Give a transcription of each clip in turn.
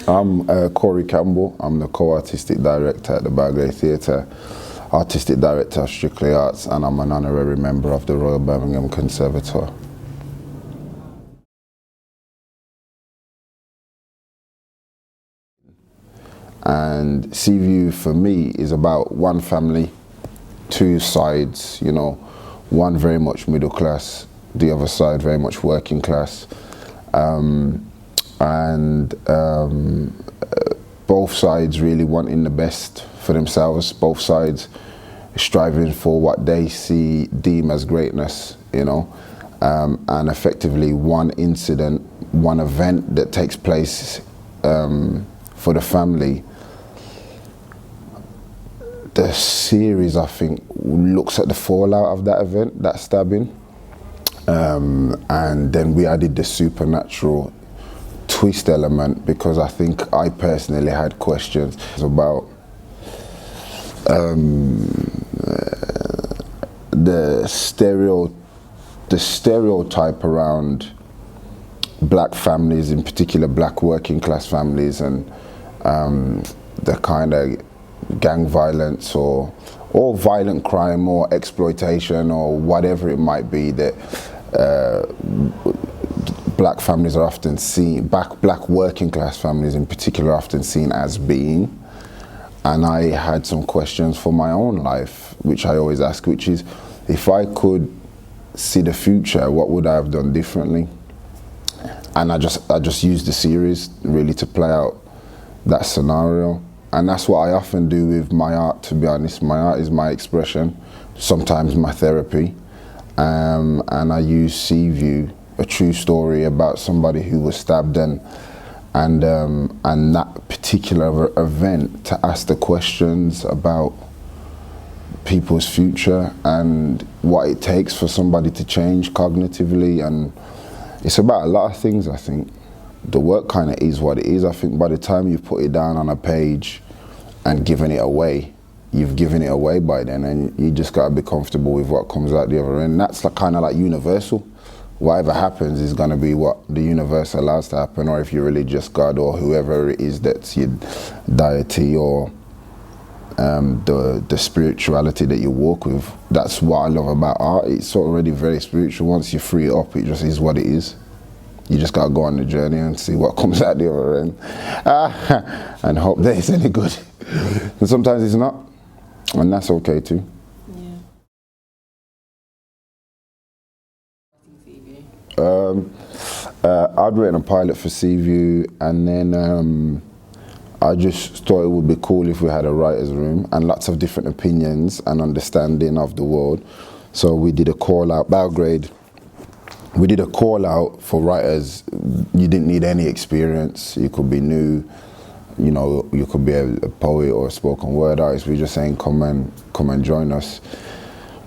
I'm Corey Campbell. I'm the co-artistic director at the Belgrade Theatre, artistic director of Strictly Arts, and I'm an honorary member of the Royal Birmingham Conservatoire. And SeaView for me is about one family, two sides, you know, one very much middle class, the other side very much working class. Both sides really wanting the best for themselves, both sides striving for what they deem as greatness, you know, and effectively one incident, one event that takes place for the family. The series, I think, looks at the fallout of that event, that stabbing, and then we added the supernatural twist element because I think I personally had questions about the stereotype around black families, in particular black working class families, and the kind of gang violence or violent crime or exploitation or whatever it might be that black families are often seen, black working class families in particular are often seen as being. And I had some questions for my own life, which I always ask, which is, if I could see the future, what would I have done differently? And I just used the series really to play out that scenario. And that's what I often do with my art, to be honest. My art is my expression, sometimes my therapy. And I use SeaView, a true story about somebody who was stabbed, and that particular event, to ask the questions about people's future and what it takes for somebody to change cognitively. And it's about a lot of things, I think. The work kind of is what it is. I think by the time you put it down on a page and given it away, you've given it away by then, and you just got to be comfortable with what comes out the other end. That's kind of like universal. Whatever happens is going to be what the universe allows to happen, or if you're religious, God, or whoever it is that's your deity, or the spirituality that you walk with. That's what I love about art. It's already very spiritual. Once you free it up, it just is what it is. You just got to go on the journey and see what comes out the other end, and hope that it's any good. And sometimes it's not, and that's okay too. I'd written a pilot for SeaView, and then I just thought it would be cool if we had a writer's room and lots of different opinions and understanding of the world. So we did a call out, Belgrade. We did a call out for writers. You didn't need any experience. You could be new, you know, you could be a poet or a spoken word artist. We were just saying, come and join us.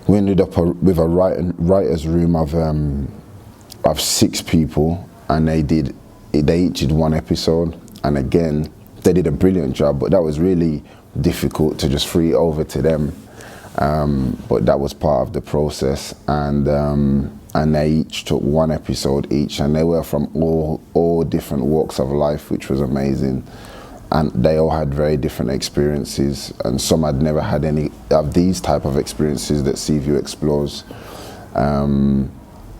We ended up with a writer's room of 6 people, and they each did 1 episode. And again, they did a brilliant job, but that was really difficult to just free it over to them. But that was part of the process, and they each took 1 episode each, and they were from all different walks of life, which was amazing. And they all had very different experiences, and some had never had any of these type of experiences that SeaView explores.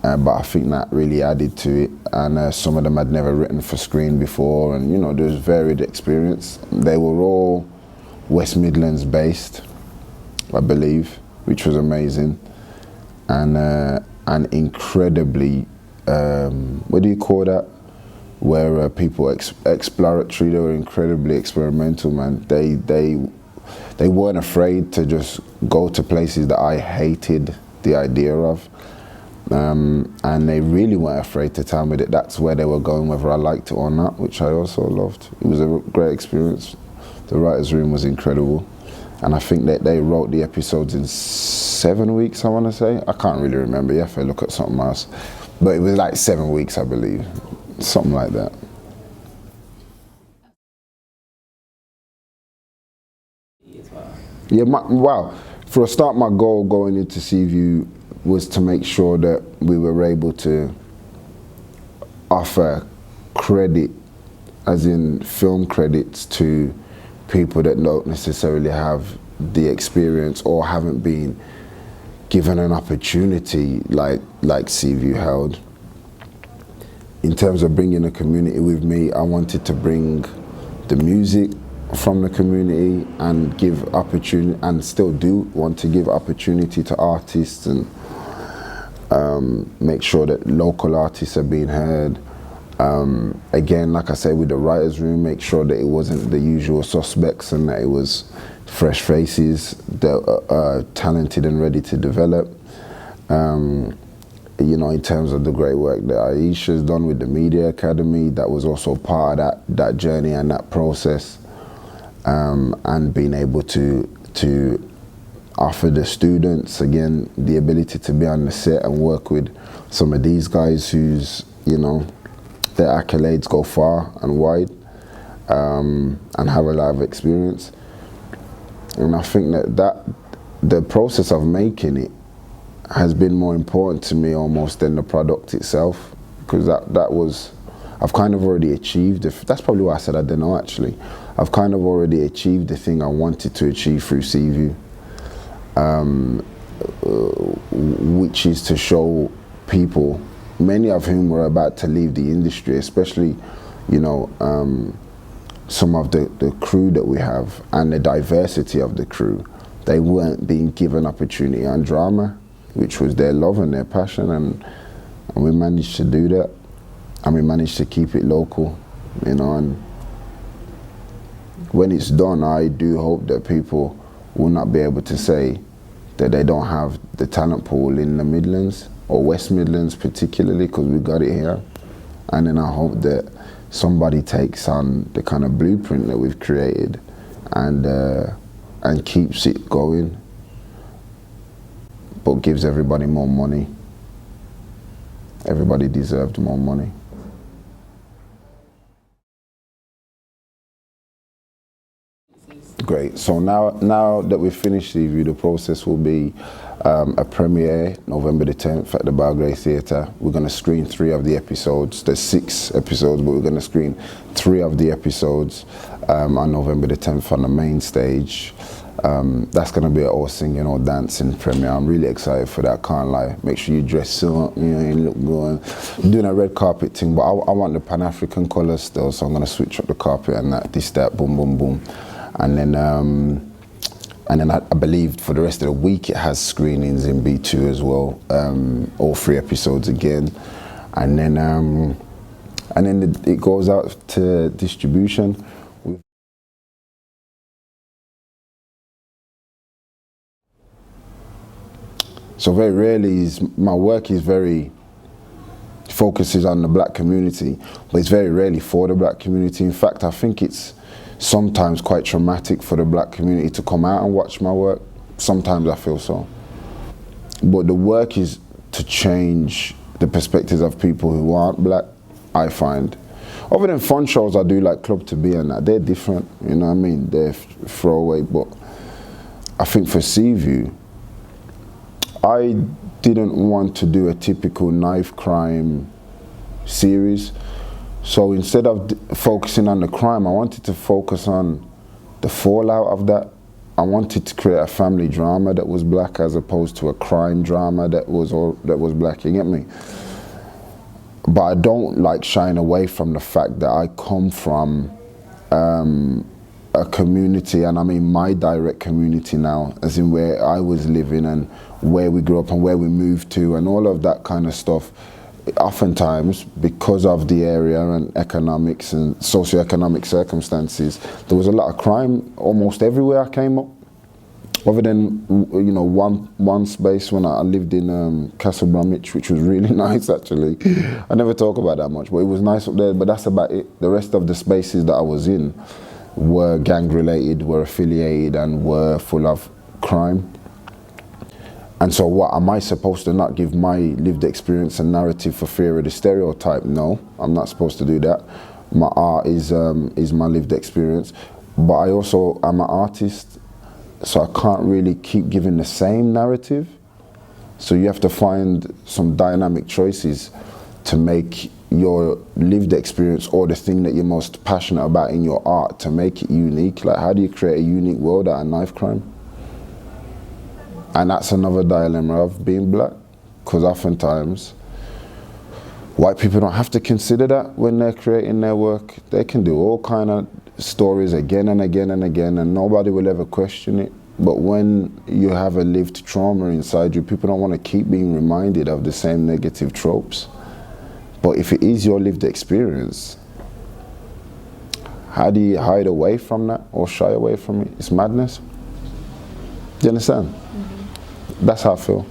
But I think that really added to it, and some of them had never written for screen before, and you know, there's varied experience. They were all West Midlands based, I believe, which was amazing, and incredibly, what do you call that? Where people exploratory, they were incredibly experimental, man. They weren't afraid to just go to places that I hated the idea of. And they really weren't afraid to tell me that that's where they were going, whether I liked it or not, which I also loved. It was a great experience. The writer's room was incredible. And I think that they wrote the episodes in 7 weeks, I want to say. I can't really remember, you have to look at something else. But it was like 7 weeks, I believe. Something like that. Yeah, wow. For a start, my goal going into SeaView was to make sure that we were able to offer credit as in film credits to people that don't necessarily have the experience or haven't been given an opportunity like SeaView held. In terms of bringing the community with me, I wanted to bring the music from the community and give opportunity, and still do want to give opportunity to artists, and make sure that local artists are being heard. Again, like I say, with the writers' room, make sure that it wasn't the usual suspects and that it was fresh faces that are talented and ready to develop. You know, in terms of the great work that Aisha's done with the Media Academy, that was also part of that journey and that process. And being able to offer the students, again, the ability to be on the set and work with some of these guys whose, you know, their accolades go far and wide, and have a lot of experience. And I think that the process of making it has been more important to me almost than the product itself, because that was, I've kind of already achieved it. That's probably why I said I didn't know, actually. I've kind of already achieved the thing I wanted to achieve through SeaView, which is to show people, many of whom were about to leave the industry, especially, you know, some of the crew that we have and the diversity of the crew. They weren't being given opportunity on drama, which was their love and their passion, and we managed to do that, and we managed to keep it local, you know. And when it's done, I do hope that people will not be able to say that they don't have the talent pool in the Midlands, or West Midlands particularly, because we got it here. And then I hope that somebody takes on the kind of blueprint that we've created and keeps it going, but gives everybody more money. Everybody deserved more money. Great. So now that we've finished SeaView, the process will be a premiere November the 10th at the Belgrade Theatre. We're going to screen 3 of the episodes. There's 6 episodes, but we're going to screen 3 of the episodes on November the 10th on the main stage. That's going to be an all singing, all dancing premiere. I'm really excited for that, can't lie. Make sure you dress up, you know, you look good. I'm doing a red carpet thing, but I want the Pan-African colours still, so I'm going to switch up the carpet and that, boom, boom, boom. And then I believe for the rest of the week it has screenings in B2 as well, all 3 episodes again, and then it goes out to distribution. So very rarely my work is very focuses on the black community, but it's very rarely for the black community. In fact, I think it's sometimes quite traumatic for the black community to come out and watch my work. Sometimes I feel so. But the work is to change the perspectives of people who aren't black, I find. Other than fun shows I do like Club to Be and that, they're different, you know what I mean? They're throwaway, but I think for SeaView, I didn't want to do a typical knife crime series. So instead of focusing on the crime, I wanted to focus on the fallout of that. I wanted to create a family drama that was black as opposed to a crime drama that was black, you get me? But I don't like shying away from the fact that I come from a community, and I mean my direct community now, as in where I was living and where we grew up and where we moved to and all of that kind of stuff. Oftentimes, because of the area and economics and socioeconomic circumstances, there was a lot of crime almost everywhere I came up. Other than, you know, one space when I lived in Castle Bromwich, which was really nice actually. I never talk about that much, but it was nice up there, but that's about it. The rest of the spaces that I was in were gang related, were affiliated, and were full of crime. And so what, am I supposed to not give my lived experience and narrative for fear of the stereotype? No, I'm not supposed to do that. My art is my lived experience, but I also am an artist, so I can't really keep giving the same narrative. So you have to find some dynamic choices to make your lived experience or the thing that you're most passionate about in your art to make it unique. Like, how do you create a unique world out of knife crime? And that's another dilemma of being black, because oftentimes white people don't have to consider that when they're creating their work. They can do all kind of stories again and again and again, and nobody will ever question it. But when you have a lived trauma inside you, people don't want to keep being reminded of the same negative tropes. But if it is your lived experience, how do you hide away from that or shy away from it? It's madness. Do you understand? Mm-hmm. That's how I feel.